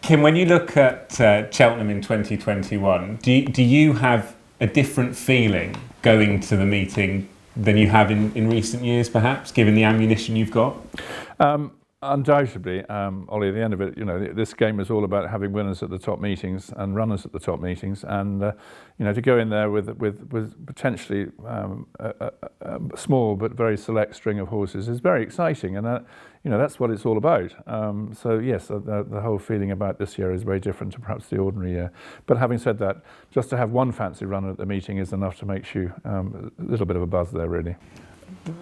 Kim, when you look at Cheltenham in 2021, do you have a different feeling going to the meeting than you have in recent years, perhaps, given the ammunition you've got? Undoubtedly, Ollie, at the end of it, this game is all about having winners at the top meetings and runners at the top meetings, and to go in there with potentially a small but very select string of horses is very exciting, and that's what it's all about. So yes, the whole feeling about this year is very different to perhaps the ordinary year. But having said that, just to have one fancy runner at the meeting is enough to make you a little bit of a buzz there, really.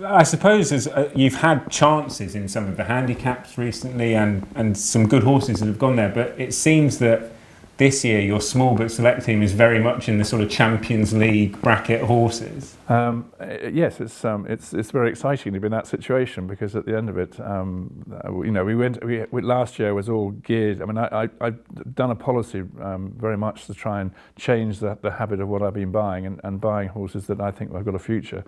I suppose as you've had chances in some of the handicaps recently and some good horses that have gone there, but it seems that this year your small but select team is very much in the sort of Champions League bracket horses. Yes, it's very exciting to be in that situation, because at the end of it, we last year was all geared. I mean, I've done a policy very much to try and change the habit of what I've been buying and buying horses that I think have got a future.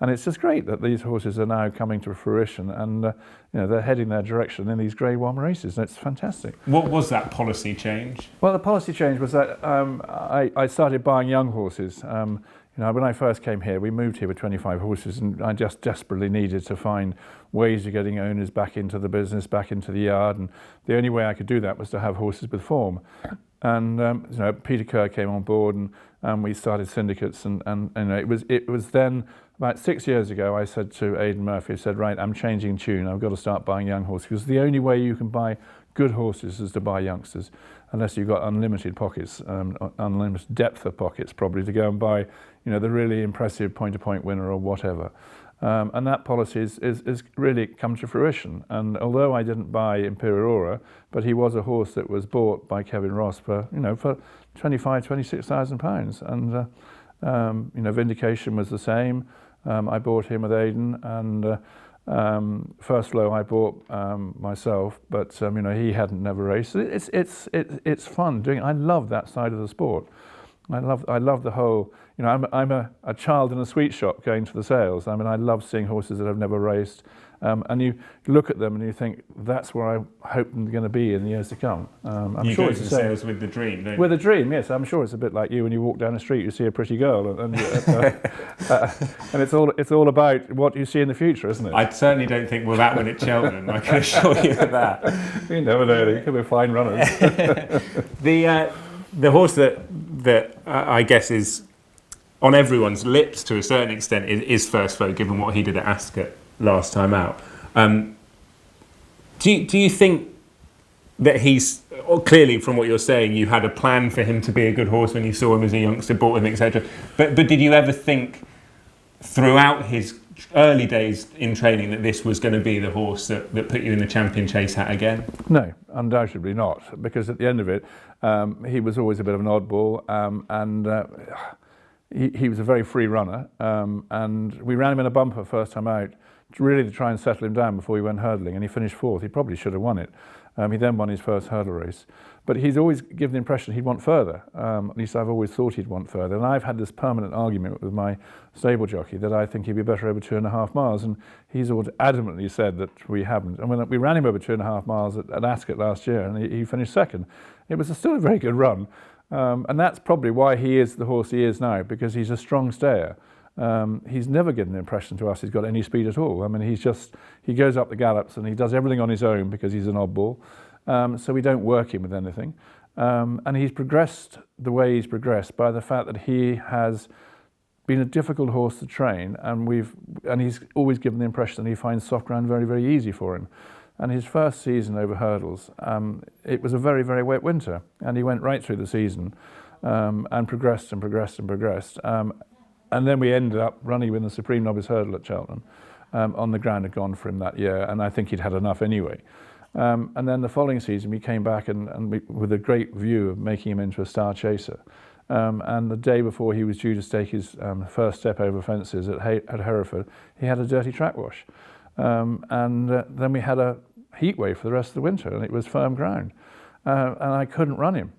And it's just great that these horses are now coming to fruition, and they're heading their direction in these Grade 1 races, and it's fantastic. What was that policy change? Well, the policy change was that I started buying young horses. When I first came here, we moved here with 25 horses, and I just desperately needed to find ways of getting owners back into the business, back into the yard, and the only way I could do that was to have horses with form. And Peter Kerr came on board, and we started syndicates, and it was then about 6 years ago I said to Aidan Murphy, I said, right, I'm changing tune, I've got to start buying young horses, because the only way you can buy good horses is to buy youngsters, unless you've got unlimited pockets, unlimited depth of pockets probably, to go and buy the really impressive point-to-point winner or whatever. And that policy is really come to fruition. And although I didn't buy Imperial Aura, but he was a horse that was bought by Kevin Ross for £25,000, £26,000, and Vindication was the same. I bought him with Aidan, and First Flow I bought myself, but he hadn't never raced. It's fun doing. I love that side of the sport. I love the whole. I'm a child in a sweet shop going to the sales. I mean, I love seeing horses that I've never raced, and you look at them and you think that's where I hope they're going to be in the years to come. I'm sure it's the sales with the dream, don't you? With a dream, yes. I'm sure it's a bit like you when you walk down the street, you see a pretty girl, and it's all about what you see in the future, isn't it? I certainly don't think we'll that one at Cheltenham. I can assure you of that. You never know; they could be fine runners. The horse that I guess is on everyone's lips to a certain extent is First Flow, given what he did at Ascot last time out. Do you think that he's, clearly from what you're saying, you had a plan for him to be a good horse when you saw him as a youngster, bought him, etc. But did you ever think throughout his early days in training that this was going to be the horse that put you in the champion chase hat again? No, undoubtedly not, because at the end of it, he was always a bit of an oddball, and he was a very free runner, and we ran him in a bumper first time out, to try and settle him down before he went hurdling, and he finished fourth. He probably should have won it. He then won his first hurdle race. But he's always given the impression he'd want further. At least I've always thought he'd want further. And I've had this permanent argument with my stable jockey that I think he'd be better over 2.5 miles. And he's always adamantly said that we haven't. And when we ran him over 2.5 miles at Ascot last year, and he finished second. It was still a very good run. And that's probably why he is the horse he is now, because he's a strong stayer. He's never given the impression to us he's got any speed at all. I mean, he goes up the gallops and he does everything on his own because he's an oddball. So we don't work him with anything. And he's progressed the way he's progressed by the fact that he has been a difficult horse to train, and he's always given the impression that he finds soft ground very, very easy for him. And his first season over hurdles, it was a very, very wet winter, and he went right through the season and progressed and progressed and progressed. And then we ended up running with the Supreme Novice Hurdle at Cheltenham. On the ground had gone for him that year, and I think he'd had enough anyway. And then the following season we came back with a great view of making him into a star chaser. And the day before he was due to stake his first step over fences at Hereford, he had a dirty track wash. And then we had a heat wave for the rest of the winter, and it was firm ground. And I couldn't run him.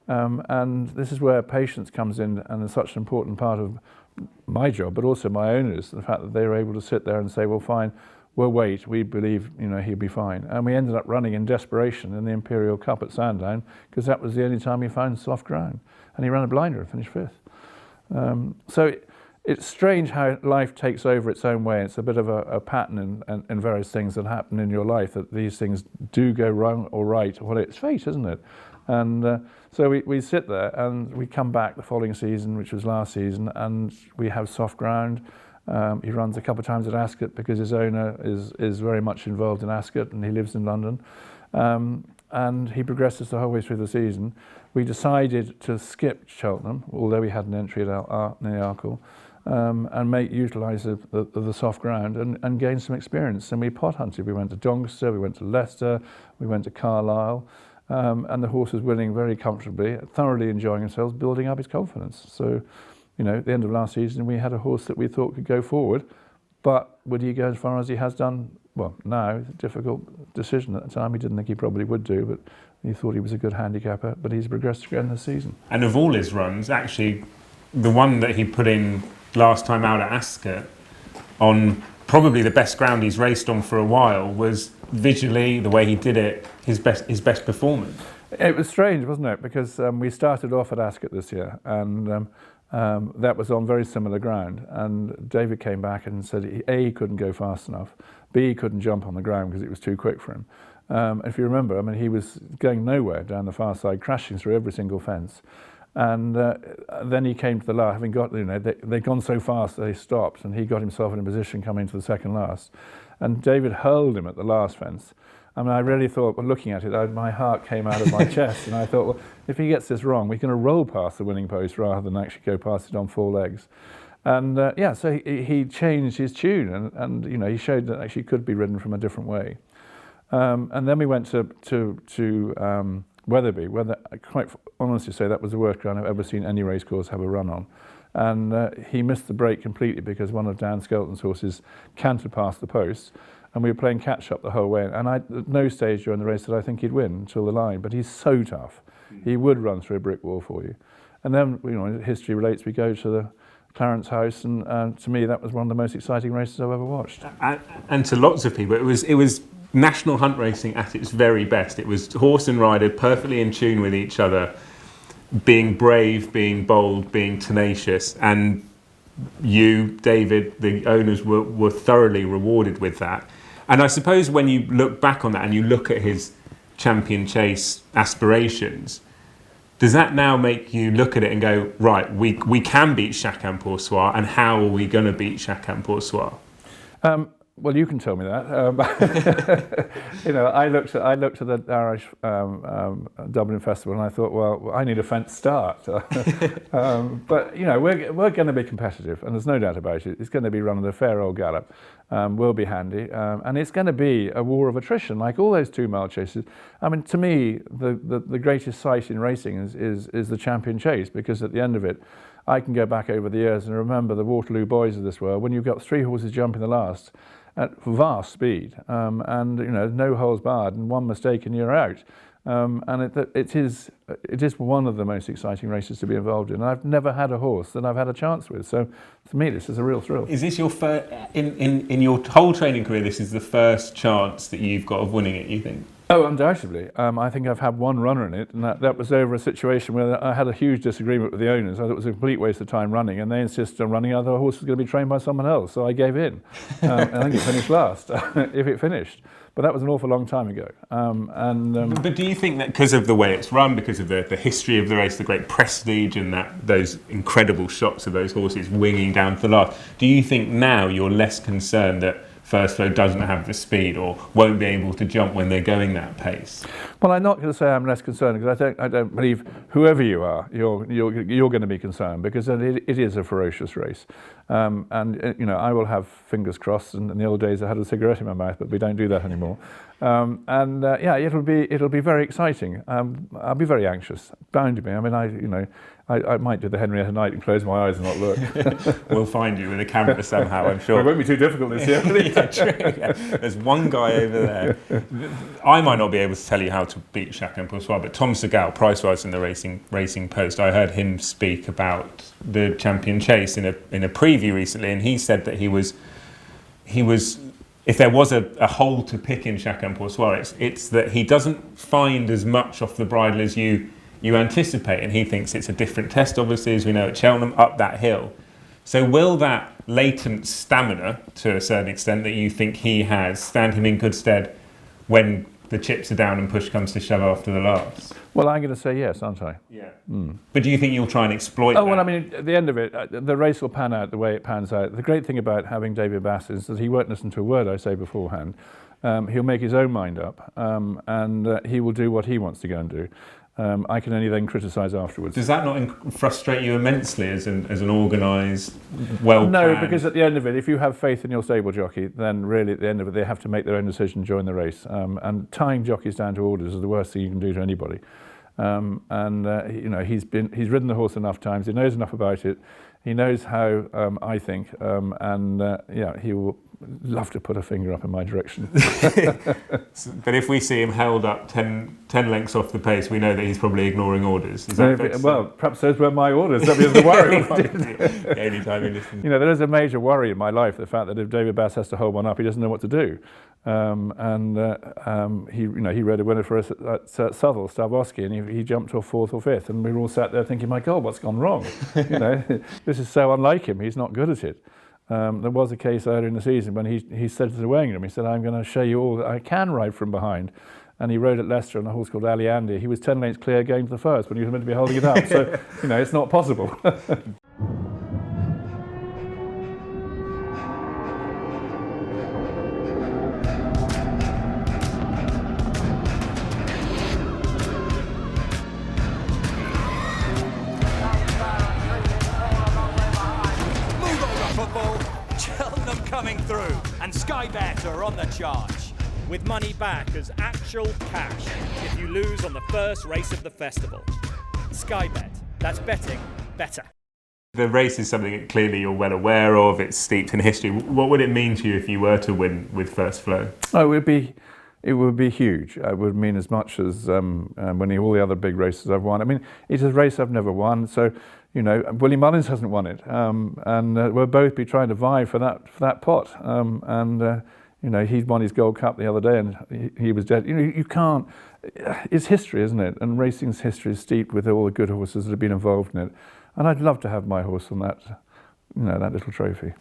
And this is where patience comes in, and is such an important part of my job, but also my owners, the fact that they were able to sit there and say, well, fine, we'll wait. We believe, he'll be fine. And we ended up running in desperation in the Imperial Cup at Sandown because that was the only time he found soft ground. And he ran a blinder and finished 5th. So it's strange how life takes over its own way. It's a bit of a pattern in various things that happen in your life, that these things do go wrong or right. Well, it's fate, isn't it? And so we sit there and we come back the following season, which was last season, and we have soft ground. He runs a couple of times at Ascot because his owner is very much involved in Ascot and he lives in London. And he progresses the whole way through the season. We decided to skip Cheltenham, although we had an entry at the Arkle, and utilise the soft ground and gain some experience. And we pot hunted. We went to Doncaster, we went to Leicester, we went to Carlisle, and the horse was winning very comfortably, thoroughly enjoying himself, building up his confidence. So, at the end of last season, we had a horse that we thought could go forward, but would he go as far as he has done? Well, now, it's a difficult decision. At the time, he didn't think he probably would do, but he thought he was a good handicapper, but he's progressed again this season. And of all his runs, actually, the one that he put in last time out at Ascot, on probably the best ground he's raced on for a while, was visually, the way he did it, his best performance. It was strange, wasn't it? Because we started off at Ascot this year, and that was on very similar ground. And David came back and said, A, he couldn't go fast enough, B, he couldn't jump on the ground because it was too quick for him. If you remember, he was going nowhere down the far side, crashing through every single fence. And then he came to the last, having got, they'd gone so fast they stopped, and he got himself in a position coming to the second last. And David hurled him at the last fence. I really thought, looking at it, my heart came out of my chest, and I thought, if he gets this wrong, we're going to roll past the winning post rather than actually go past it on 4 legs. And so he changed his tune, and he showed that actually could be ridden from a different way. And then we went to Wetherby, where I quite honestly say that was the worst ground I've ever seen any racecourse have a run on. And he missed the break completely because one of Dan Skelton's horses cantered past the post, and we were playing catch up the whole way. And at no stage during the race did I think he'd win until the line, but he's so tough. He would run through a brick wall for you. And then, history relates, we go to the Clarence House, and to me that was one of the most exciting races I've ever watched. And to lots of people, it was national hunt racing at its very best. It was horse and rider perfectly in tune with each other, being brave, being bold, being tenacious, and you, David, the owners were thoroughly rewarded with that. And I suppose when you look back on that and you look at his Champion Chase aspirations, does that now make you look at it and go, right, we can beat Chacun Pour Soi, and how are we going to beat Chacun Pour Soi? Well, you can tell me that. I looked at the Irish Dublin Festival and I thought, well, I need a fence start. But we're going to be competitive, and there's no doubt about it. It's going to be running a fair old gallop. Will be handy, and it's going to be a war of attrition, like all those 2-mile chases. To me, the greatest sight in racing is the Champion Chase, because at the end of it, I can go back over the years and remember the Waterloo Boys of this world, when you've got 3 horses jumping the last at vast speed, and no holes barred, and one mistake and you're out. And it is one of the most exciting races to be involved in. I've never had a horse that I've had a chance with, so to me this is a real thrill. Is this your first, in your whole training career, this is the first chance that you've got of winning it, you think? Oh, undoubtedly. I think I've had one runner in it, and that was over a situation where I had a huge disagreement with the owners. I thought it was a complete waste of time running, and they insisted on running. Other horse was going to be trained by someone else, so I gave in. I think it finished last, if it finished. But that was an awful long time ago. But do you think that because of the way it's run, because of the history of the race, the great prestige, and those incredible shots of those horses winging down to the last, do you think now you're less concerned that First Flow doesn't have the speed or won't be able to jump when they're going that pace? Well, I'm not going to say I'm less concerned, because I don't believe whoever you are, you're going to be concerned, because it is a ferocious race. I will have fingers crossed, and in the old days I had a cigarette in my mouth, but we don't do that anymore. It'll be very exciting. I'll be very anxious, bound to be. I might do the Henrietta Knight and close my eyes and not look. We'll find you with a camera somehow, I'm sure. It won't be too difficult this year. Yeah, true. Yeah. There's one guy over there. I might not be able to tell you how to beat Chacun Pour Soi, but Tom Segal, price-wise in the Racing Post, I heard him speak about the Champion Chase in a preview recently, and he said that he was if there was a hole to pick in Chacun Pour Soi, it's that he doesn't find as much off the bridle as you anticipate, and he thinks it's a different test, obviously, as we know at Cheltenham, up that hill. So will that latent stamina, to a certain extent, that you think he has, stand him in good stead when the chips are down and push comes to shove after the laughs? Well, I'm going to say yes, aren't I? Yeah. But do you think you'll try and exploit that? Well, I mean, at the end of it, the race will pan out the way it pans out. The great thing about having David Bass is that he won't listen to a word I say beforehand. He'll make his own mind up, and he will do what he wants to go and do. I can only then criticise afterwards. Does that not frustrate you immensely as an organised, well-planned? No, because at the end of it, if you have faith in your stable jockey, then really at the end of it, they have to make their own decision during the race. And tying jockeys down to orders is the worst thing you can do to anybody. He's ridden the horse enough times. He knows enough about it. He knows how I think, he will love to put a finger up in my direction. But if we see him held up 10 lengths off the pace, we know that he's probably ignoring orders. Is that well, perhaps those were my orders. That was the worry. Anytime you listen. There is a major worry in my life, the fact that if David Bass has to hold one up, he doesn't know what to do. He rode a winner for us at Southwell, Stavosky, and he jumped off fourth or fifth, and we were all sat there thinking, my God, what's gone wrong? This is so unlike him. He's not good at it. There was a case earlier in the season when he said to the weighing room, he said, I'm going to show you all that I can ride from behind. And he rode at Leicester on a horse called Ali Andy. He was 10 lengths clear going to the first when he was meant to be holding it up. So, it's not possible. Cheltenham coming through, and Sky Bet are on the charge, with money back as actual cash if you lose on the first race of the festival. Sky Bet, that's betting better. The race is something that clearly you're well aware of. It's steeped in history. What would it mean to you if you were to win with First Flow? Oh, it would be huge. It would mean as much as winning all the other big races I've won. I mean, it's a race I've never won, so Willie Mullins hasn't won it, and we'll both be trying to vie for that pot. He won his Gold Cup the other day, and he was dead. You can't. It's history, isn't it? And racing's history is steeped with all the good horses that have been involved in it. And I'd love to have my horse on that little trophy.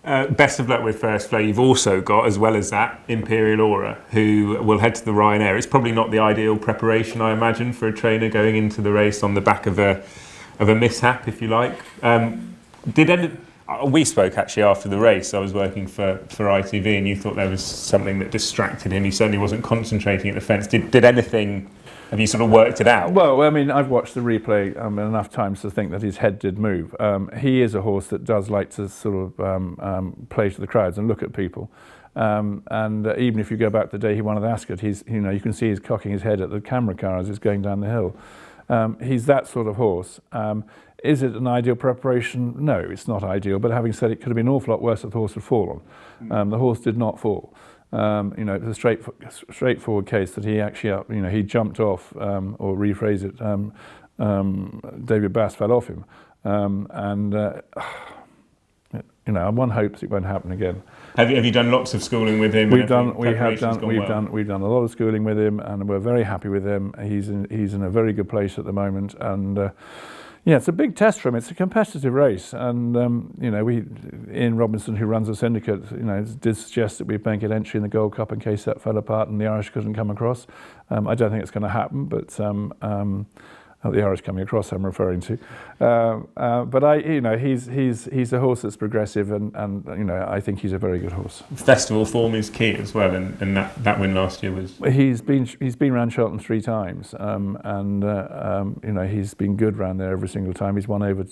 Best of luck with First Flow. You've also got, as well as that, Imperial Aura, who will head to the Ryanair. It's probably not the ideal preparation, I imagine, for a trainer going into the race on the back of a mishap, if you like. We spoke actually after the race. I was working for ITV, and you thought there was something that distracted him. He certainly wasn't concentrating at the fence. Did anything? Have you sort of worked it out? Well, I mean, I've watched the replay enough times to think that his head did move. He is a horse that does like to sort of play to the crowds and look at people. And even if you go back to the day he won at Ascot, you can see he's cocking his head at the camera car as it's going down the hill. He's that sort of horse. Is it an ideal preparation? No, it's not ideal. But having said it, could have been an awful lot worse if the horse had fallen. The horse did not fall. It was a straightforward case that he actually, he jumped off, or rephrase it, David Bass fell off him. One hopes it won't happen again. Have you done lots of schooling with him? We've done a lot of schooling with him, and we're very happy with him. He's in a very good place at the moment, and it's a big test for him. It's a competitive race, and Ian Robinson, who runs the syndicate, did suggest that we make an entry in the Gold Cup in case that fell apart and the Irish couldn't come across. I don't think it's going to happen, but the Irish coming across I'm referring to, but he's a horse that's progressive, and I think he's a very good horse. Festival form is key as well, and that win last year was. He's been around Cheltenham 3 times, he's been good around there every single time. He's run over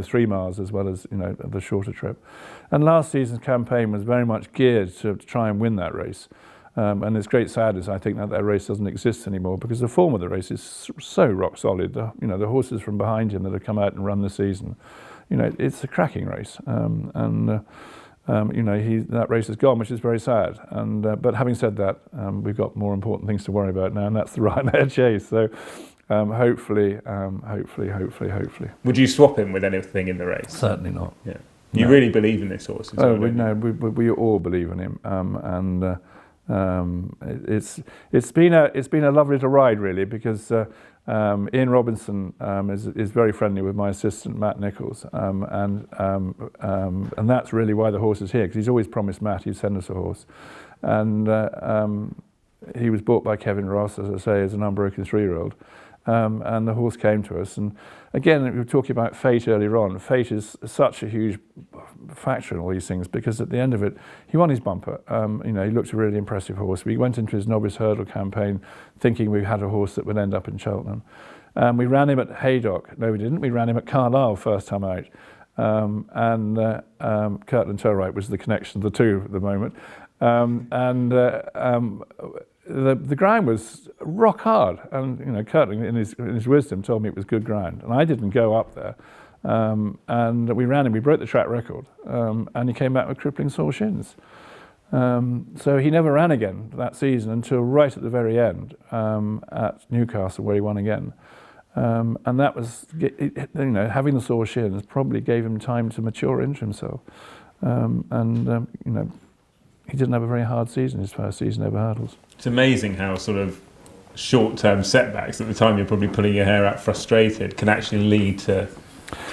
3 miles as well as the shorter trip, and last season's campaign was very much geared to try and win that race. And it's great sadness, I think, that race doesn't exist anymore, because the form of the race is so rock solid. The horses from behind him that have come out and run the season, it's a cracking race. That race is gone, which is very sad. But having said that, we've got more important things to worry about now, and that's the Ryanair chase. So hopefully. Would you swap him with anything in the race? Certainly not. Yeah. You really believe in this horse as well, we, don't you? no, we all believe in him, it's been a lovely little ride, really, because Ian Robinson is very friendly with my assistant Matt Nichols, and that's really why the horse is here, because he's always promised Matt he'd send us a horse, and he was bought by Kevin Ross, as I say, as an unbroken 3-year-old. And the horse came to us, and again, we were talking about fate earlier on. Fate is such a huge factor in all these things, because at the end of it, he won his bumper. He looked a really impressive horse. We went into his novice hurdle campaign thinking we had a horse that would end up in Cheltenham. We ran him at Haydock. No, we didn't. We ran him at Carlisle first time out. Kirtland Tellwright was the connection of the two at the moment. The ground was rock hard, and Kirtland, in his wisdom, told me it was good ground, and I didn't go up there. And we ran him. We broke the track record, and he came back with crippling sore shins. So he never ran again that season until right at the very end at Newcastle, where he won again. And that was, having the sore shins probably gave him time to mature into himself. He didn't have a very hard season, his first season over hurdles. It's amazing how sort of short-term setbacks at the time you're probably pulling your hair out frustrated can actually lead to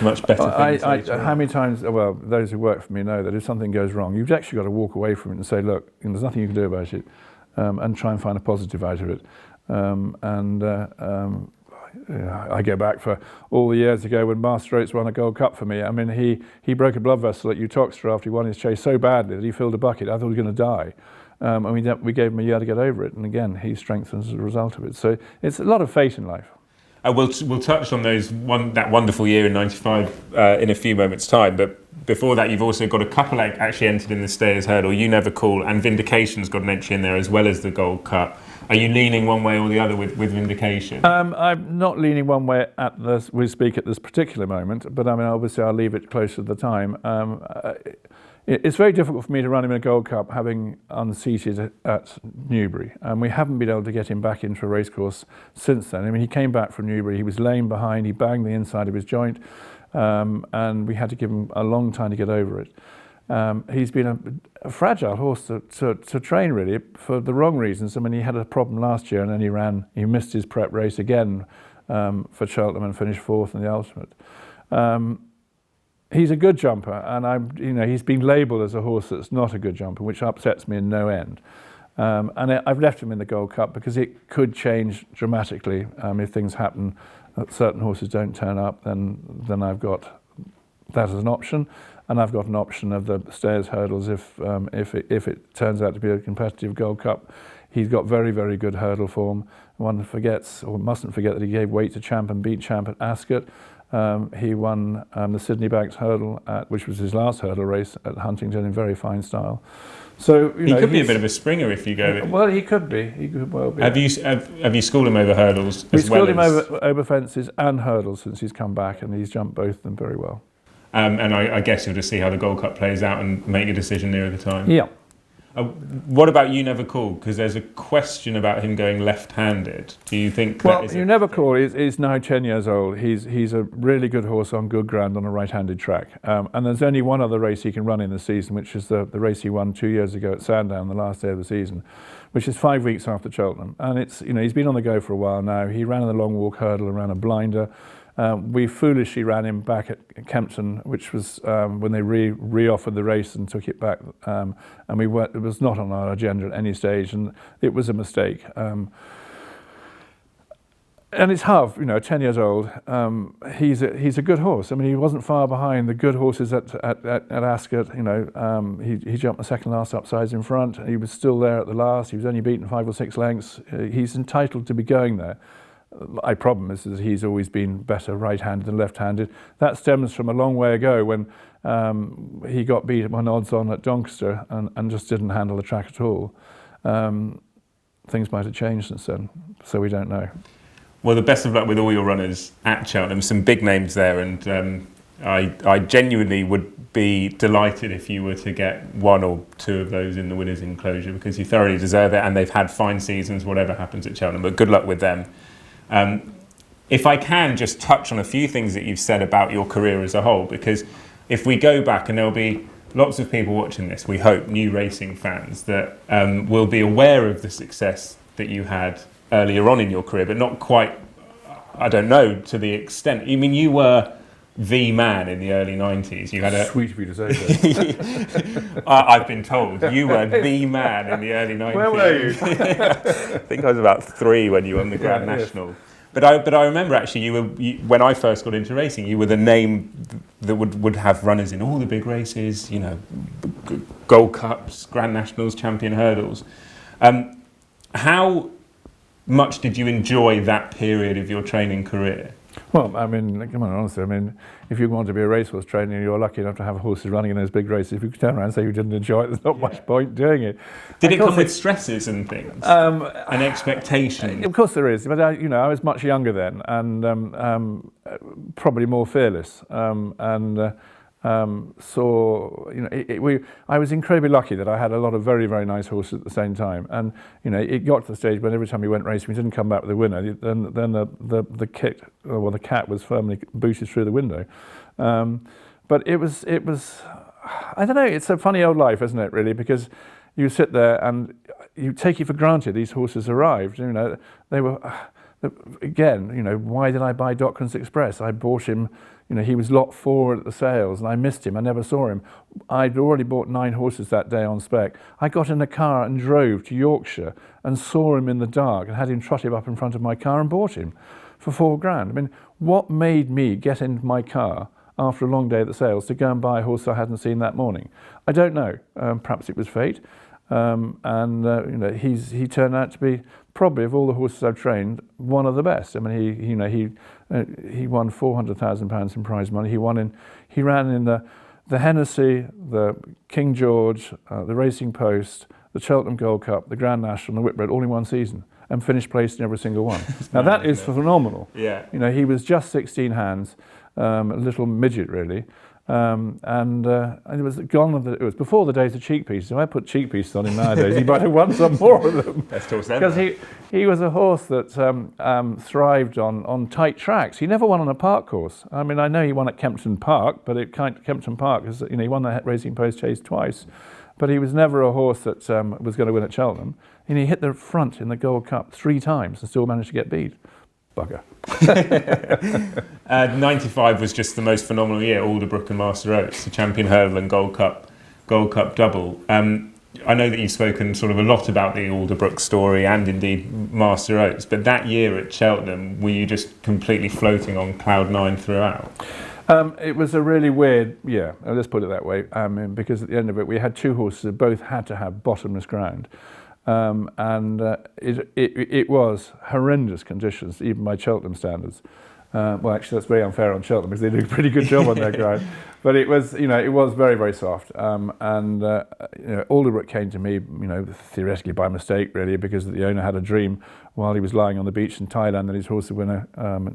much better things. How many times, well, those who work for me know that if something goes wrong, you've actually got to walk away from it and say, look, there's nothing you can do about it, and try and find a positive out of it. I go back for all the years ago when Master Oats won a Gold Cup for me. I mean, he broke a blood vessel at Utoxeter after he won his chase so badly that he filled a bucket. I thought he was going to die. And we gave him a year to get over it. And again, he strengthens as a result of it. So it's a lot of fate in life. We'll touch on that wonderful year in '95 in a few moments' time. But before that, you've also got a couple actually entered in the Stayers Hurdle. You Never Call and Vindication's got an entry in there as well as the Gold Cup. Are you leaning one way or the other with Vindication? I'm not leaning one way we speak at this particular moment, but I mean, obviously I'll leave it close to the time. It's very difficult for me to run him in a Gold Cup having unseated at Newbury, and we haven't been able to get him back into a racecourse since then. I mean, he came back from Newbury, he was lame behind, he banged the inside of his joint, and we had to give him a long time to get over it. He's been a fragile horse to train, really, for the wrong reasons. I mean, he had a problem last year, and then he missed his prep race again for Cheltenham and finished 4th in the Ultimate. He's a good jumper, and he's been labelled as a horse that's not a good jumper, which upsets me in no end. And I've left him in the Gold Cup because it could change dramatically if things happen. Certain horses don't turn up, then I've got that as an option. And I've got an option of the Stayers Hurdles if it turns out to be a competitive Gold Cup. He's got very, very good hurdle form. One forgets, or mustn't forget, that he gave weight to Champ and beat Champ at Ascot. He won the Sydney Banks Hurdle, which was his last hurdle race at Huntingdon in very fine style. So he could be a bit of a springer if you go. Well, he could be. He could well be. Have you schooled him over hurdles? We schooled him over fences and hurdles since he's come back, and he's jumped both of them very well. And I guess you'll just see how the Gold Cup plays out and make a decision nearer the time. Yeah. What about You Never Call? Because there's a question about him going left-handed. Do you think that is... Well, You Never Call is now 10 years old. He's a really good horse on good ground on a right-handed track. And there's only one other race he can run in the season, which is the race he won 2 years ago at Sandown, the last day of the season, which is 5 weeks after Cheltenham. And it's he's been on the go for a while now. He ran in the long walk hurdle and ran a blinder. We foolishly ran him back at Kempton, which was when they re-offered the race and took it back, and it was not on our agenda at any stage, and it was a mistake. And it's Huv, 10 years old. He's a good horse. I mean, he wasn't far behind the good horses at Ascot. He jumped the second last upsides in front. He was still there at the last. He was only beaten 5 or 6 lengths. He's entitled to be going there. My problem is that he's always been better right-handed than left-handed. That stems from a long way ago when he got beat on odds on at Doncaster and just didn't handle the track at all. Things might have changed since then, so we don't know. Well, the best of luck with all your runners at Cheltenham. Some big names there, and I genuinely would be delighted if you were to get 1 or 2 of those in the winners' enclosure, because you thoroughly deserve it, and they've had fine seasons, whatever happens at Cheltenham. But good luck with them. If I can just touch on a few things that you've said about your career as a whole, because if we go back, and there'll be lots of people watching this, we hope, new racing fans, that will be aware of the success that you had earlier on in your career, but not quite, I don't know, to the extent. I mean, you were the man in the early 90s. You had Sweet of you to say so. I've been told you were the man in the early 90s. Where were you? I think I was about 3 when you won the Grand National. But I remember actually when I first got into racing, you were the name that would have runners in all the big races, you know, Gold Cups, Grand Nationals, Champion Hurdles. How much did you enjoy that period of your training career? Well, I mean, come on, honestly, I mean, if you want to be a racehorse trainer, you're lucky enough to have horses running in those big races. If you could turn around and say you didn't enjoy it, there's not much point doing it. Did it come with stresses and things? And expectations? Of course there is, but I was much younger then and probably more fearless. I was incredibly lucky that I had a lot of very, very nice horses at the same time. And it got to the stage when every time we went racing, we didn't come back with a winner. Then the cat was firmly booted through the window. But it was. I don't know. It's a funny old life, isn't it? Really, because you sit there and you take it for granted these horses arrived. They were. Again, why did I buy Docklands Express? I bought him, he was lot 4 at the sales and I missed him. I never saw him. I'd already bought 9 horses that day on spec. I got in a car and drove to Yorkshire and saw him in the dark and had him trotted up in front of my car and bought him for £4,000. I mean, what made me get into my car after a long day at the sales to go and buy a horse I hadn't seen that morning? I don't know. Perhaps it was fate. He turned out to be probably, of all the horses I've trained, one of the best. I mean, he won £400,000 in prize money. He ran in the Hennessy, the King George, the Racing Post, the Cheltenham Gold Cup, the Grand National, and the Whitbread, all in one season, and finished placed in every single one. Now that is phenomenal. Yeah. He was just 16 hands, a little midget really. And it was it was before the days of cheek pieces. If I put cheek pieces on him nowadays, he might have won some more of them. Because he was a horse that thrived on tight tracks. He never won on a park course. I mean, I know he won at Kempton Park, but Kempton Park is, he won the Racing Post Chase twice, but he was never a horse that was going to win at Cheltenham. And he hit the front in the Gold Cup 3 times and still managed to get beat. Bugger. 95 was just the most phenomenal year. Alderbrook and Master Oats, the Champion Hurdle and Gold Cup double. I know that you've spoken sort of a lot about the Alderbrook story and indeed Master Oats, but that year at Cheltenham, were you just completely floating on cloud 9 throughout? It was a really weird year, let's put it that way, because at the end of it we had 2 horses that both had to have bottomless ground. It was horrendous conditions, even by Cheltenham standards. Well, actually, that's very unfair on Cheltenham because they do a pretty good job on their ground. But it was, it was very, very soft. Alderbrook came to me, theoretically by mistake, really, because the owner had a dream while he was lying on the beach in Thailand that his horse would win a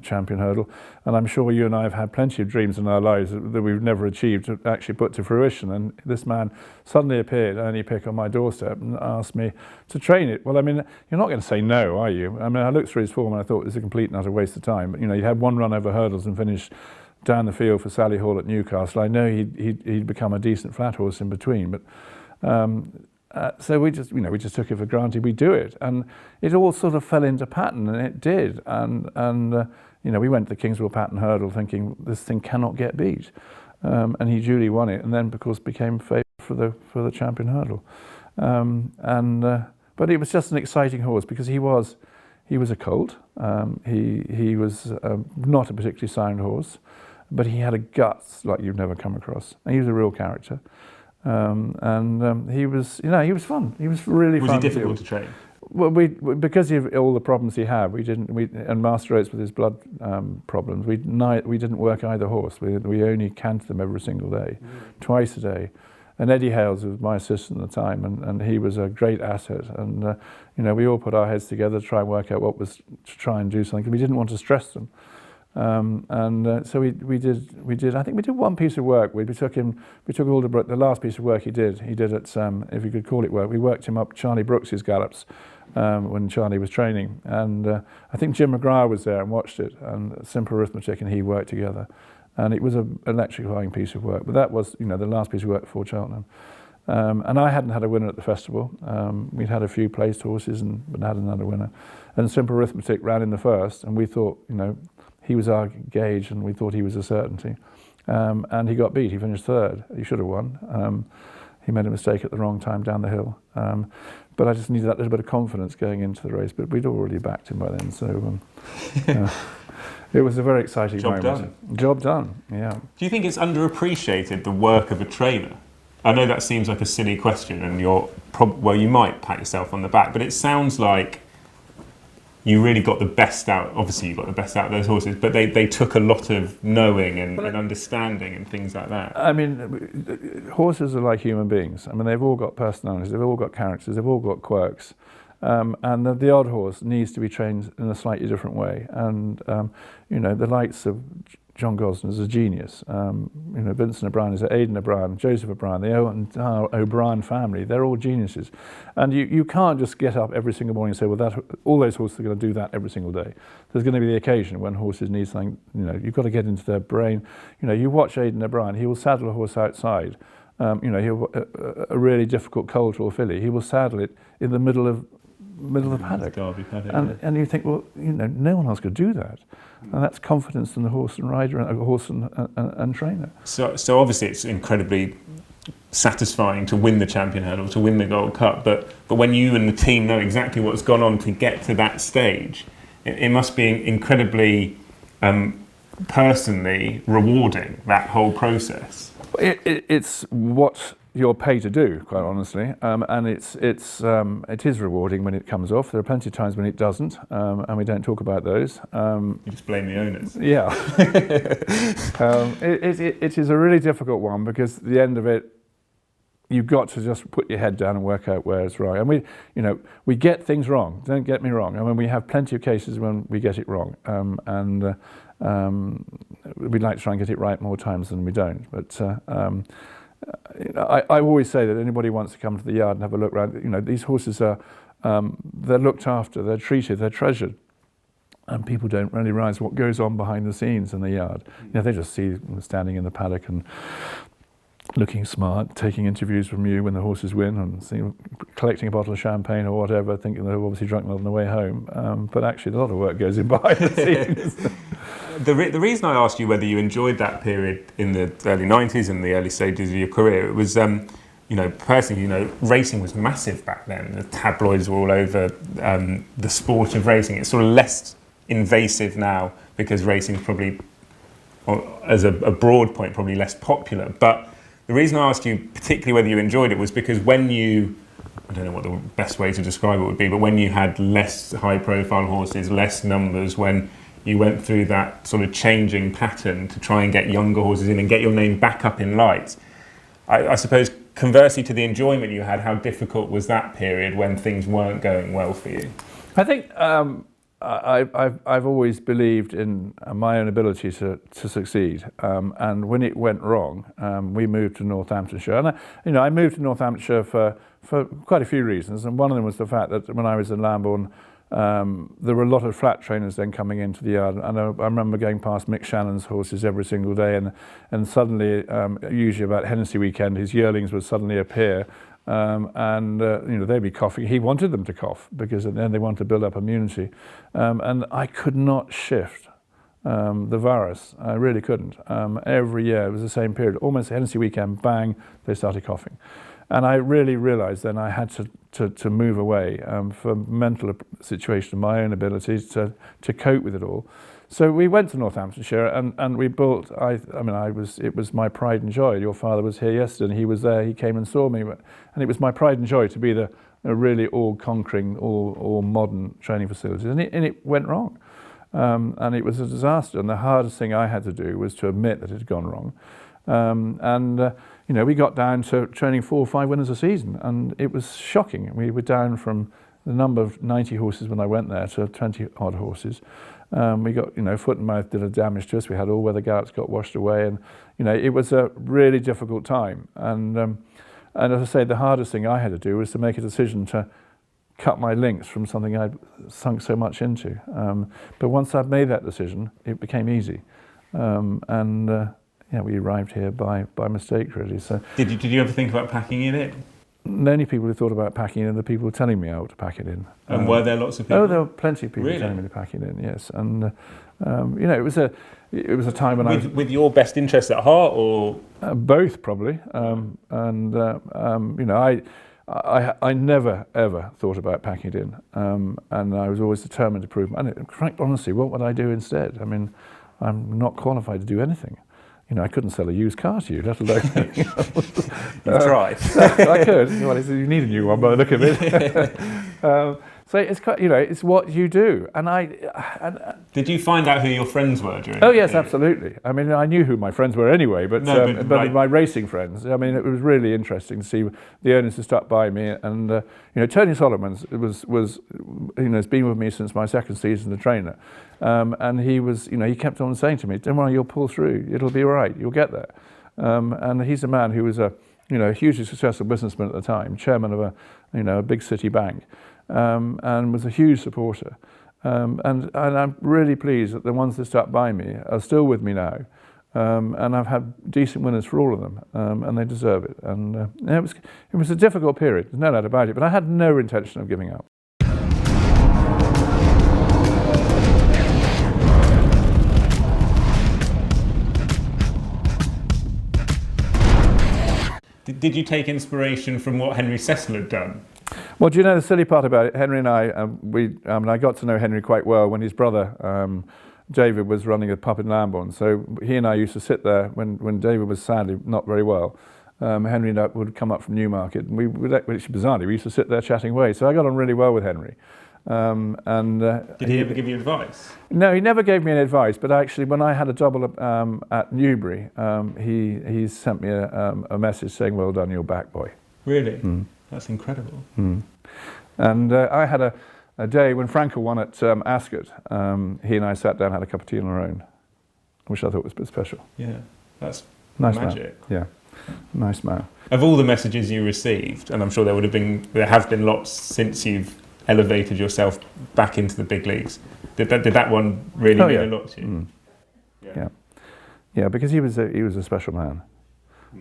Champion Hurdle. And I'm sure you and I have had plenty of dreams in our lives that we've never achieved to actually put to fruition. And this man suddenly appeared, only pick on my doorstep, and asked me to train it. Well, I mean, you're not going to say no, are you? I mean, I looked through his form and I thought it was a complete and utter waste of time. But, he had 1 run over hurdles and finished down the field for Sally Hall at Newcastle. I know he'd become a decent flat horse in between, but so we just took it for granted we'd do it, and it all sort of fell into pattern, and it did. And we went to the Kingswell Pattern Hurdle thinking this thing cannot get beat, and he duly won it, and then of course became favourite for the Champion Hurdle. But it was just an exciting horse because he was a colt. He was not a particularly sound horse, but he had a guts like you've never come across, and he was a real character. He was fun. He was really fun. Was he difficult to train? Well, because of all the problems he had, and Master Oats with his blood problems, we didn't work either horse. We only canted them every single day, twice a day. And Eddie Hales was my assistant at the time, and he was a great asset. And we all put our heads together to try and work out what was to try and do something. We didn't want to stress them. So we did. I think we did 1 piece of work. We took Alderbrook. The last piece of work he did at, if you could call it work, we worked him up Charlie Brooks's gallops when Charlie was training, and I think Jim McGrath was there and watched it, and Simple Arithmetic and he worked together. and it was an electrifying piece of work. But that was, the last piece of work for Cheltenham. And I hadn't had a winner at the festival. We'd had a few placed horses, but hadn't had a winner. And Simple Arithmetic ran in the first, and we thought, he was our gauge, and we thought he was a certainty. And he got beat. He finished third. He should have won. He made a mistake at the wrong time down the hill. But I just needed that little bit of confidence going into the race. But we'd already backed him by then, so it was a very exciting moment. Job done. Yeah. Do you think it's underappreciated, the work of a trainer? I know that seems like a silly question, and you might pat yourself on the back, but it sounds like you really got the best out. Obviously, you got the best out of those horses, but they took a lot of knowing and understanding and things like that. I mean, horses are like human beings. I mean, they've all got personalities, they've all got characters, they've all got quirks. And the odd horse needs to be trained in a slightly different way. And, the likes of John Gosden is a genius. Vincent O'Brien is Aidan O'Brien, Joseph O'Brien, the O'Brien family, they're all geniuses. And you can't just get up every single morning and say, well, all those horses are going to do that every single day. There's going to be the occasion when horses need something, you've got to get into their brain. You watch Aidan O'Brien, he will saddle a horse outside. He'll a really difficult colt or filly, he will saddle it in the middle of the paddock. And you think, well, no one else could do that. And that's confidence in the horse and rider, and horse and trainer. So obviously it's incredibly satisfying to win the Champion Hurdle, to win the Gold Cup, but when you and the team know exactly what's gone on to get to that stage, it must be incredibly personally rewarding, that whole process. It's what you're paid to do, quite honestly, and it is rewarding when it comes off. There are plenty of times when it doesn't, and we don't talk about those. You just blame the owners. Yeah. It is a really difficult one, because at the end of it, you've got to just put your head down and work out where it's wrong. And we get things wrong. Don't get me wrong. I mean, we have plenty of cases when we get it wrong, and we'd like to try and get it right more times than we don't. But I always say that anybody wants to come to the yard and have a look around. These horses are they're looked after, they're treated, they're treasured, and people don't really realise what goes on behind the scenes in the yard. They just see them standing in the paddock and looking smart, taking interviews from you when the horses win, and collecting a bottle of champagne or whatever, thinking they've obviously drunk on the way home. But actually, a lot of work goes in behind the scenes. The reason I asked you whether you enjoyed that period in the early 90s and the early stages of your career, it was, personally, racing was massive back then. The tabloids were all over the sport of racing. It's sort of less invasive now, because racing is probably, as a broad point, probably less popular. But the reason I asked you particularly whether you enjoyed it was because when you, I don't know what the best way to describe it would be, but when you had less high-profile horses, less numbers, when you went through that sort of changing pattern to try and get younger horses in and get your name back up in lights, I suppose conversely to the enjoyment you had, how difficult was that period when things weren't going well for you? I think I've always believed in my own ability to succeed, and when it went wrong, we moved to Northamptonshire. And I moved to Northamptonshire for quite a few reasons, and one of them was the fact that when I was in Lambourne, there were a lot of flat trainers then coming into the yard, and I remember going past Mick Shannon's horses every single day, and suddenly, usually about Hennessy weekend, his yearlings would suddenly appear. They'd be coughing. He wanted them to cough, because then they wanted to build up immunity. And I could not shift the virus. I really couldn't. Every year, it was the same period. Almost Hennessy weekend, bang, they started coughing. And I really realised then I had to move away for mental situation, my own ability to cope with it all. So we went to Northamptonshire, and we built. It was my pride and joy. Your father was here yesterday, and he was there. He came and saw me, and it was my pride and joy to be a really all-conquering, all modern training facilities. And it went wrong, and it was a disaster. And the hardest thing I had to do was to admit that it had gone wrong. We got down to training 4 or 5 winners a season, and it was shocking. We were down from the number of 90 horses when I went there to 20 odd horses. We got, foot and mouth did a damage to us. We had all-weather gallops got washed away, and it was a really difficult time. And as I say, the hardest thing I had to do was to make a decision to cut my links from something I'd sunk so much into. But once I'd made that decision, it became easy. Yeah, we arrived here by mistake, really. So, did you ever think about packing it in? the only people who thought about packing it are the people telling me how to pack it in. And were there lots of people? Oh, there were plenty of people Really? telling me to pack it in. Yes, and you know, it was a time when with your best interests at heart, or both probably. You know, I never ever thought about packing it in, and I was always determined to prove. And honestly, what would I do instead? I mean, I'm not qualified to do anything. You know, I couldn't sell a used car to you, let alone. You've tried. I could. Well, you need a new one by the look of it. So it's quite, you know, it's what you do. And did you find out who your friends were during? Oh yes, absolutely. I mean, I knew who my friends were anyway, but like, my racing friends. I mean, it was really interesting to see the owners who stuck by me, and you know, Tony Solomons was you know, has been with me since my second season as a trainer, and he was, you know, he kept on saying to me, "Don't worry, you'll pull through. It'll be all right. You'll get there." And he's a man who was a hugely successful businessman at the time, chairman of a big city bank. And was a huge supporter. And I'm really pleased that the ones that stuck by me are still with me now. And I've had decent winners for all of them, and they deserve it. And it was a difficult period, there's no doubt about it, but I had no intention of giving up. Did you take inspiration from what Henry Cecil had done? Well, do you know the silly part about it? Henry and I got to know Henry quite well when his brother David was running a pub in Lambourne. So he and I used to sit there when David was sadly not very well. Henry and I would come up from Newmarket, and we would, which bizarrely, we used to sit there chatting away. So I got on really well with Henry. Did he ever give you advice? No, he never gave me any advice. But actually, when I had a double at Newbury, he sent me a message saying, "Well done, you're back, boy." Really? Mm. That's incredible. Mm. And I had a day when Frankel won at Ascot. He and I sat down, had a cup of tea on our own, which I thought was a bit special. Yeah, that's nice magic. Man. Yeah, nice man. Of all the messages you received, and I'm sure there have been lots since you've elevated yourself back into the big leagues, did that one really mean a lot to you? Mm. Yeah, because he was a special man.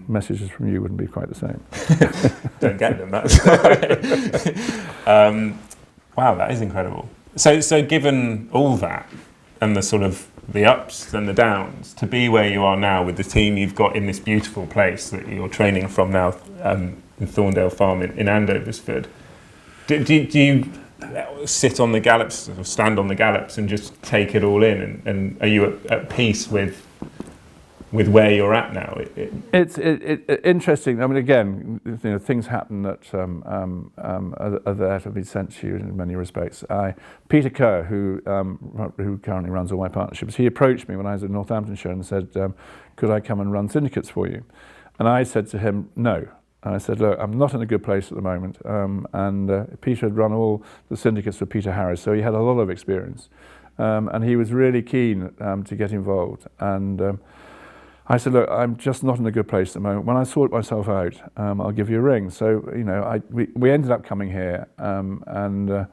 Messages from you wouldn't be quite the same. Don't get them, that's wow, that is incredible. So given all that, and the sort of the ups and the downs, to be where you are now with the team you've got in this beautiful place that you're training from now, in Thorndale Farm in Andoversford, do you sit on the gallops or stand on the gallops and just take it all in, and are you at peace with where you're at now? It's interesting. I mean, again, you know, things happen that are there to be sent to you in many respects. Peter Kerr, who currently runs all my partnerships, he approached me when I was at Northamptonshire and said, could I come and run syndicates for you? And I said to him, no. And I said, look, I'm not in a good place at the moment. Peter had run all the syndicates for Peter Harris, so he had a lot of experience. And he was really keen to get involved. And I said, look, I'm just not in a good place at the moment. When I sort myself out, I'll give you a ring. So, you know, we ended up coming here, and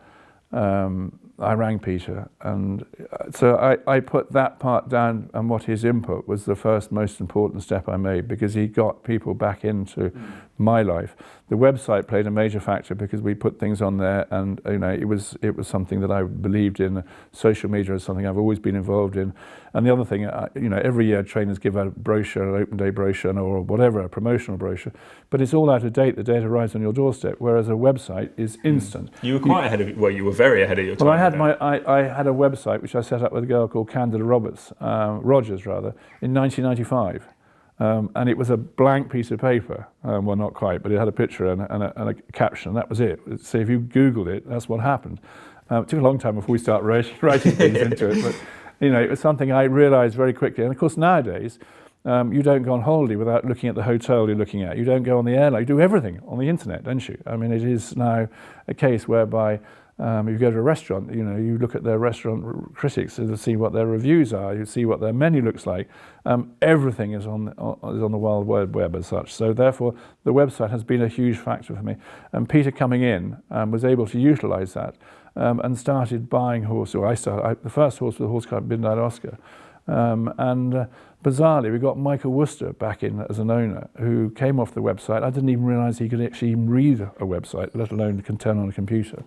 I rang Peter, and so I put that part down, and what his input was the first most important step I made, because he got people back into my life. The website played a major factor because we put things on there, and you know, it was something that I believed in. Social media is something I've always been involved in. And the other thing, you know, every year trainers give out a brochure, an open day brochure, or whatever, a promotional brochure, but it's all out of date the day it arrives on your doorstep, whereas a website is instant. You were quite ahead of, well, you were very ahead of your time. Well, I had a website which I set up with a girl called Candida Rogers, in 1995. And it was a blank piece of paper. Well, not quite, but it had a picture and a caption, and that was it. So if you Googled it, that's what happened. It took a long time before we started writing things into it, but you know, it was something I realised very quickly. And of course, nowadays, you don't go on holiday without looking at the hotel you're looking at. You don't go on the airline. You do everything on the internet, don't you? I mean, it is now a case whereby if you go to a restaurant, you know, you look at their restaurant critics to see what their reviews are. You see what their menu looks like. Everything is on the World Wide Web as such. So therefore, the website has been a huge factor for me. And Peter coming in was able to utilise that and started buying horses. The first horse was a horse called Midnight Oscar. Bizarrely, we got Michael Worcester back in as an owner, who came off the website. I didn't even realise he could actually even read a website, let alone can turn on a computer.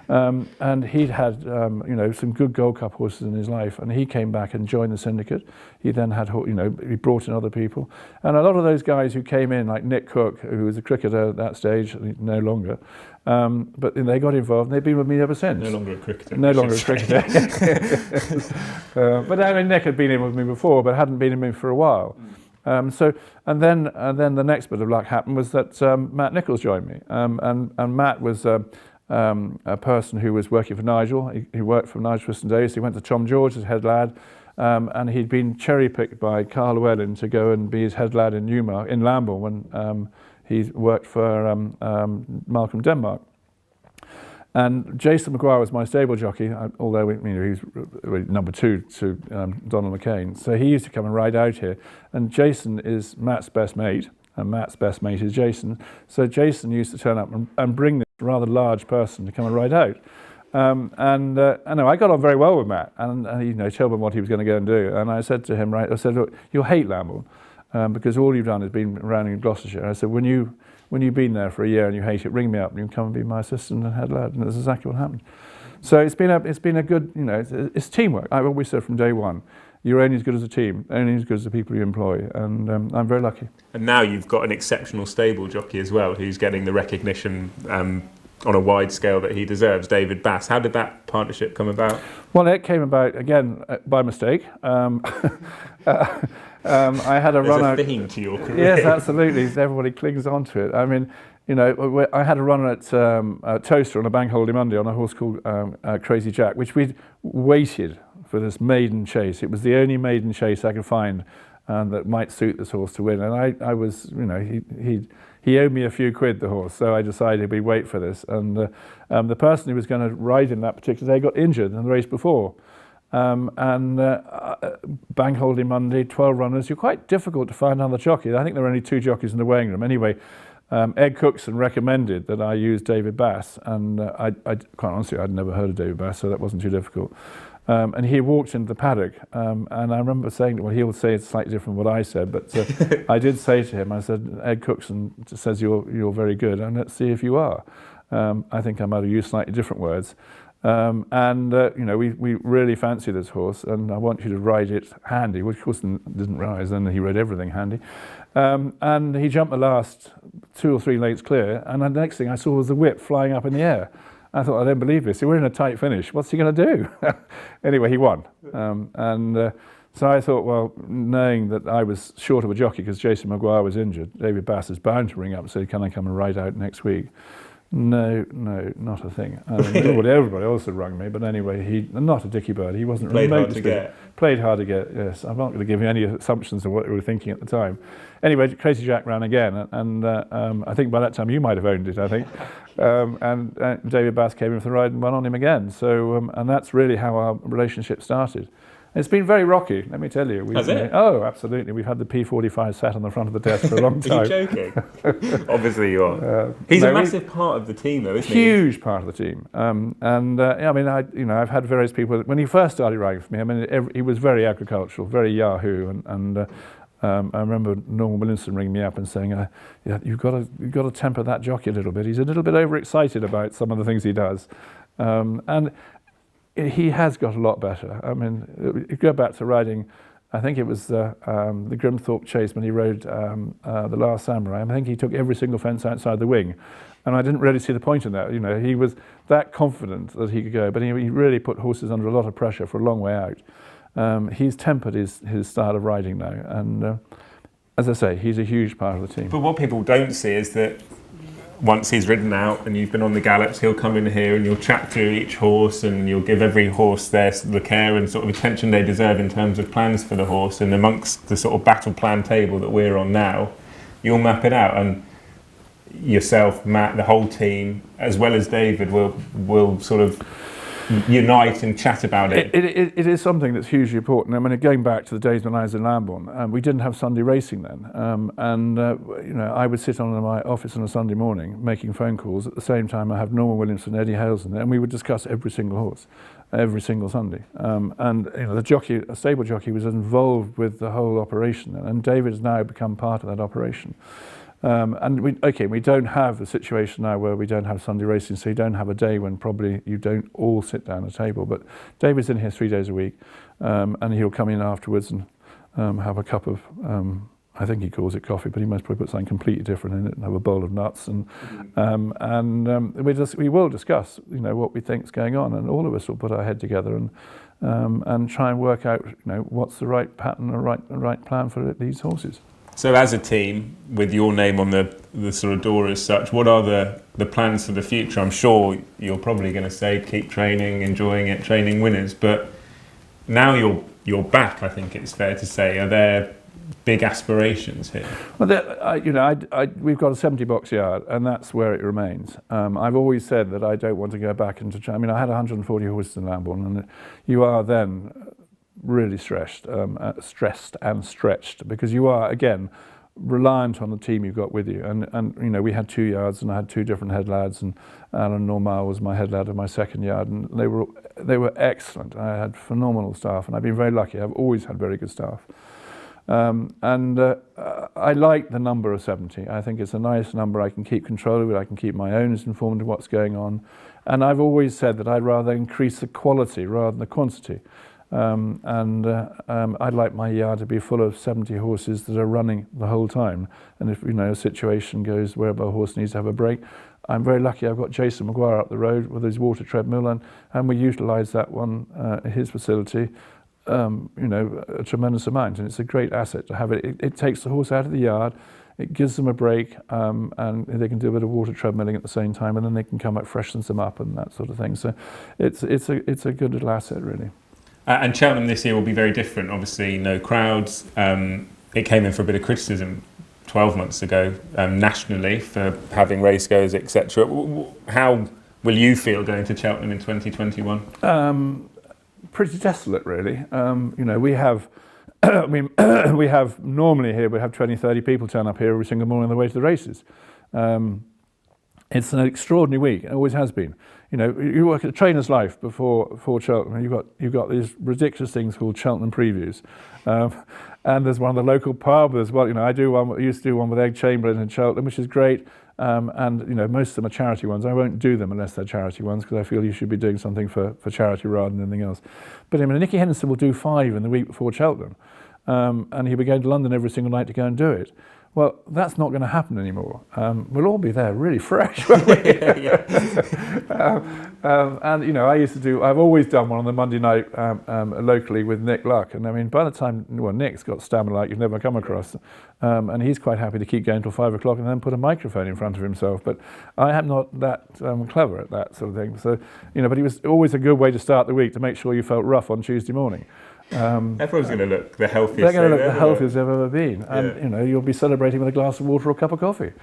And he'd had, some good Gold Cup horses in his life, and he came back and joined the syndicate. He then had, he brought in other people. And a lot of those guys who came in, like Nick Cook, who was a cricketer at that stage, no longer, but they got involved, and they've been with me ever since. No longer a cricketer. No longer a cricketer. But I mean, Nick had been in with me before, but hadn't been in with me for a while. And then the next bit of luck happened was that Matt Nichols joined me, and Matt was a person who was working for Nigel. He worked for Nigel Twiston Davis. He went to Tom George as head lad, and he'd been cherry-picked by Carl Llewellyn to go and be his head lad in Newmark, in Lambourne, when he worked for Malcolm Denmark. And Jason Maguire was my stable jockey, although he was number 2 to Donald McCain. So he used to come and ride out here. And Jason is Matt's best mate, and Matt's best mate is Jason. So Jason used to turn up and bring this rather large person to come and ride out. I know I got on very well with Matt, and he told me what he was going to go and do. And I said to him, look, you'll hate Lambourne, because all you've done is been around in Gloucestershire. I said, when you've been there for a year and you hate it, ring me up and you can come and be my assistant and head lad. And that's exactly what happened. So it's been a good, it's teamwork. I've always said from day one, you're only as good as a team, only as good as the people you employ, and I'm very lucky. And now you've got an exceptional stable jockey as well, who's getting the recognition on a wide scale that he deserves, David Bass. How did that partnership come about? Well, it came about, again, by mistake. I had a run out. There's a theme to your career. Yes, absolutely. Everybody clings on to it. I mean, I had a run at Toaster on a Bank Holiday Monday on a horse called Crazy Jack, which we'd waited for this maiden chase. It was the only maiden chase I could find that might suit this horse to win. And I was, he owed me a few quid, the horse, so I decided we'd wait for this. And the person who was going to ride him that particular day got injured in the race before. Bank Holiday Monday, 12 runners. You're quite difficult to find on the jockey. I think there were only 2 jockeys in the weighing room. Anyway, Ed Cookson recommended that I use David Bass, and I quite honestly, I'd never heard of David Bass, so that wasn't too difficult. And he walked into the paddock, and I remember saying, well, he'll say it's slightly different from what I said, but I did say to him, I said, Ed Cookson says you're very good, and let's see if you are. I think I might have used slightly different words. We really fancy this horse, and I want you to ride it handy, which of course didn't realise then he rode everything handy. And he jumped the last 2 or 3 lengths clear, and the next thing I saw was the whip flying up in the air. I thought, I don't believe this. We're in a tight finish. What's he going to do? Anyway, he won. So I thought, well, knowing that I was short of a jockey because Jason Maguire was injured, David Bass is bound to ring up and say, can I come and ride out next week? No, not a thing. Everybody else had rung me, but anyway, not a dicky bird. He wasn't played hard to get. Played hard to get. Yes, I'm not going to give you any assumptions of what they were thinking at the time. Anyway, Crazy Jack ran again, and I think by that time you might have owned it. I think, and David Bass came in for the ride and won on him again. So, and that's really how our relationship started. It's been very rocky, let me tell you. Has it? Oh, absolutely. We've had the P45 sat on the front of the desk for a long time. Are you joking? Obviously you are. He's a massive part of the team, though, isn't he? Huge part of the team. I've had various people. When he first started riding for me, he was very agricultural, very Yahoo, and I remember Norman Williamson ringing me up and saying, "You've got to temper that jockey a little bit. He's a little bit overexcited about some of the things he does," and he has got a lot better. I mean, you go back to riding, I think it was the Grimthorpe Chase when he rode the Last Samurai. I think he took every single fence outside the wing, and I didn't really see the point in that. He was that confident that he could go, but he really put horses under a lot of pressure for a long way out. He's tempered his style of riding now, and as I say, he's a huge part of the team. But what people don't see is that once he's ridden out and you've been on the gallops, he'll come in here and you'll chat to each horse and you'll give every horse the care and sort of attention they deserve in terms of plans for the horse. And amongst the sort of battle plan table that we're on now, you'll map it out, and yourself, Matt, the whole team, as well as David, will sort of unite and chat about it. It is something that's hugely important. I mean, going back to the days when I was in Lambourne, we didn't have Sunday racing then, I would sit on in my office on a Sunday morning making phone calls. At the same time, I have Norman Williamson, Eddie Haleson, and we would discuss every single horse. every single Sunday. And the jockey, a stable jockey, was involved with the whole operation, and David has now become part of that operation. And we don't have the situation now where we don't have Sunday racing, so you don't have a day when probably you don't all sit down at a table. But David's in here 3 days a week, and he'll come in afterwards and have a cup of, I think he calls it coffee, but he must probably put something completely different in it and have a bowl of nuts. And we will discuss, what we think's going on, and all of us will put our head together and try and work out, what's the right pattern, the right plan for these horses. So as a team, with your name on the sort of door as such, what are the plans for the future? I'm sure you're probably going to say keep training, enjoying it, training winners, but now you're back, I think it's fair to say. Are there big aspirations here? Well, we've got a 70 box yard, and that's where it remains. I've always said that I don't want to go back into... I had 140 horses in Lambourne, and you are then really stressed and stretched, because you are, again, reliant on the team you've got with you. And we had 2 yards, and I had 2 different head lads, and Alan Normal was my head lad of my second yard, and they were excellent. I had phenomenal staff, and I've been very lucky. I've always had very good staff. I like the number of 70. I think it's a nice number. I can keep control of it. I can keep my owners informed of what's going on. And I've always said that I'd rather increase the quality rather than the quantity. I'd like my yard to be full of 70 horses that are running the whole time. And if a situation goes whereby a horse needs to have a break, I'm very lucky I've got Jason Maguire up the road with his water treadmill, and we utilise that one at his facility a tremendous amount, and it's a great asset to have it. It takes the horse out of the yard, it gives them a break, and they can do a bit of water treadmilling at the same time, and then they can come back, freshens them up and that sort of thing. So it's a good little asset, really. And Cheltenham this year will be very different. Obviously, no crowds. It came in for a bit of criticism 12 months ago nationally for having race goers, etc. How will you feel going to Cheltenham in 2021? Pretty desolate, really. We have, we have normally here, we have 20, 30 people turn up here every single morning on the way to the races. It's an extraordinary week. It always has been. You work at a trainer's life before Cheltenham. You've got these ridiculous things called Cheltenham previews, and there's one of the local pub. There's one. I used to do one with Egg Chamberlain in Cheltenham, which is great. And most of them are charity ones. I won't do them unless they're charity ones, because I feel you should be doing something for charity rather than anything else. But Nicky Henderson will do 5 in the week before Cheltenham, and he'll be going to London every single night to go and do it. Well, that's not going to happen anymore. We'll all be there really fresh, won't we? I've always done one on the Monday night locally with Nick Luck. And by the time, Nick's got stamina like you've never come across. And he's quite happy to keep going till 5 o'clock and then put a microphone in front of himself. But I am not that clever at that sort of thing. So, but it was always a good way to start the week, to make sure you felt rough on Tuesday morning. Everyone's going to look the healthiest. They're going to look the healthiest they've ever been, and you'll be celebrating with a glass of water or a cup of coffee.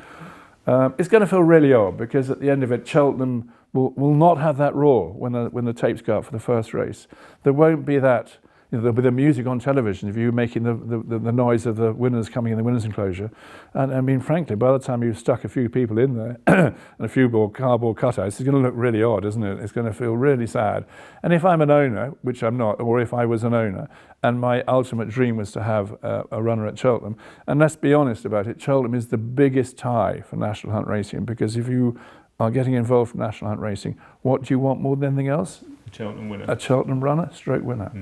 It's going to feel really odd, because at the end of it, Cheltenham will not have that roar when the tapes go up for the first race. There won't be that. There'll be the music on television if you're making the noise of the winners coming in the winners' enclosure. And frankly, by the time you've stuck a few people in there and a few more cardboard cutouts, it's going to look really odd, isn't it? It's going to feel really sad. And if I'm an owner, which I'm not, or if I was an owner, and my ultimate dream was to have a runner at Cheltenham, and let's be honest about it, Cheltenham is the biggest tie for National Hunt Racing, because if you are getting involved in National Hunt Racing, what do you want more than anything else? A Cheltenham winner. A Cheltenham runner, stroke winner.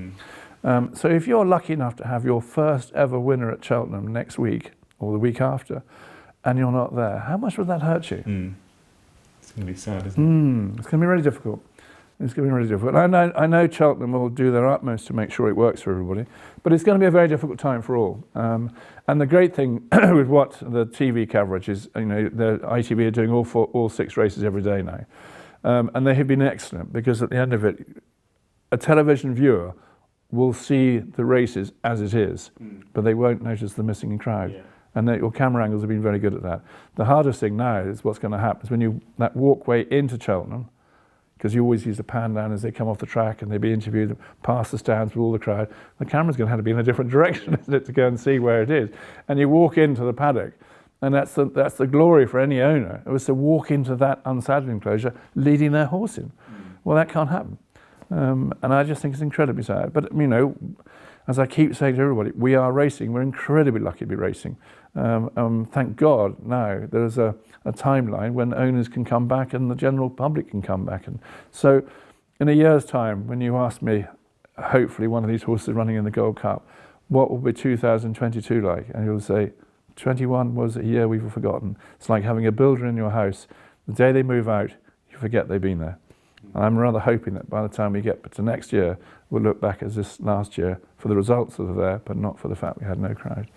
So if you're lucky enough to have your first ever winner at Cheltenham next week or the week after, and you're not there, how much would that hurt you? It's going to be sad, isn't it? It's going to be really difficult. It's going to be really difficult. I know Cheltenham will do their utmost to make sure it works for everybody, but it's going to be a very difficult time for all. And the great thing with what the TV coverage is, the ITV are doing all 6 races every day now, and they have been excellent, because at the end of it, a television viewer will see the races as it is, but they won't notice the missing crowd. Yeah. And your camera angles have been very good at that. The hardest thing now is what's going to happen is when that walkway into Cheltenham, because you always use a pan down as they come off the track and they be interviewed past the stands with all the crowd, the camera's going to have to be in a different direction, isn't it, to go and see where it is. And you walk into the paddock, and that's the glory for any owner. It was to walk into that unsaddled enclosure leading their horse in. Well, that can't happen. And I just think it's incredibly sad. But, you know, as I keep saying to everybody, we are racing. We're incredibly lucky to be racing. Thank God now there's a timeline when owners can come back and the general public can come back. And so in a year's time, when you ask me, hopefully one of these horses running in the Gold Cup, what will be 2022 like? And you'll say, 21 was a year we've forgotten. It's like having a builder in your house. The day they move out, you forget they've been there. And I'm rather hoping that by the time we get to next year, we'll look back as this last year for the results that are there, but not for the fact we had no crowd.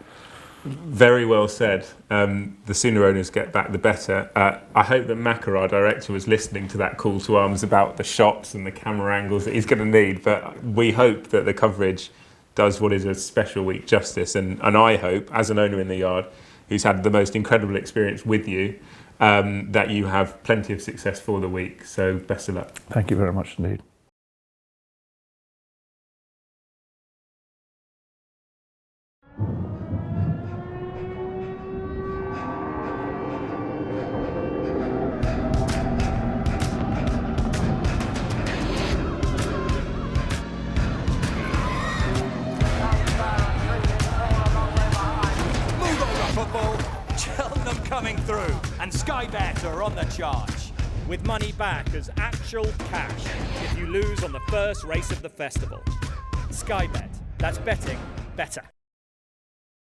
Very well said. The sooner owners get back, the better. I hope that Macca, our director, was listening to that call to arms about the shots and the camera angles that he's going to need. But we hope that the coverage does what is a special week justice. And I hope, as an owner in the yard, who's had the most incredible experience with you, that you have plenty of success for the week. So best of luck. Thank you very much indeed. Cheltenham coming through, and Sky Bet are on the charge, with money back as actual cash if you lose on the first race of the festival. Sky Bet, that's betting better.